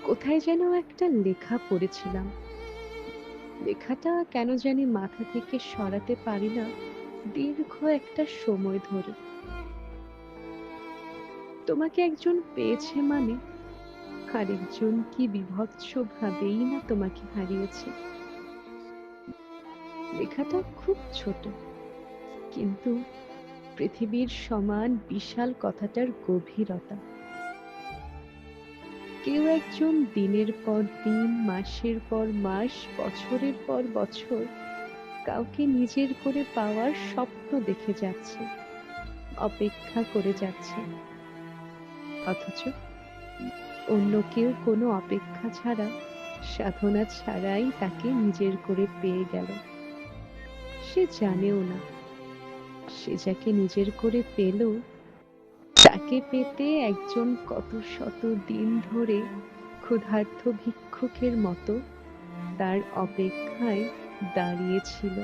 কোথায় যেন একটা লেখা পড়েছিলাম। লেখাটা কেন জানি মাথা থেকে সরাতে পারি না দীর্ঘ একটা সময় ধরে। তোমাকে একজন পেয়েছে মানে আরেকজন কি বীভৎস ভাবেই না তোমাকে হারিয়েছে। লেখাটা খুব ছোট, কিন্তু পৃথিবীর সমান বিশাল কথাটার গভীরতা। কেউ একজন দিনের পর দিন, মাসের পর মাস, বছরের পর বছর কাউকে নিজের করে পাওয়ার স্বপ্ন দেখে যাচ্ছে, অপেক্ষা করে যাচ্ছে। অথচ অন্য কেউ কোনো অপেক্ষা ছাড়া, সাধনা ছাড়াই তাকে নিজের করে পেয়ে গেল। সে জানেও না সে যাকে নিজের করে পেল তাকে পেতে একজন কত শত দিন ধরে ক্ষুধার্ত ভিক্ষুকের মতো তার অপেক্ষায় দাঁড়িয়েছিল।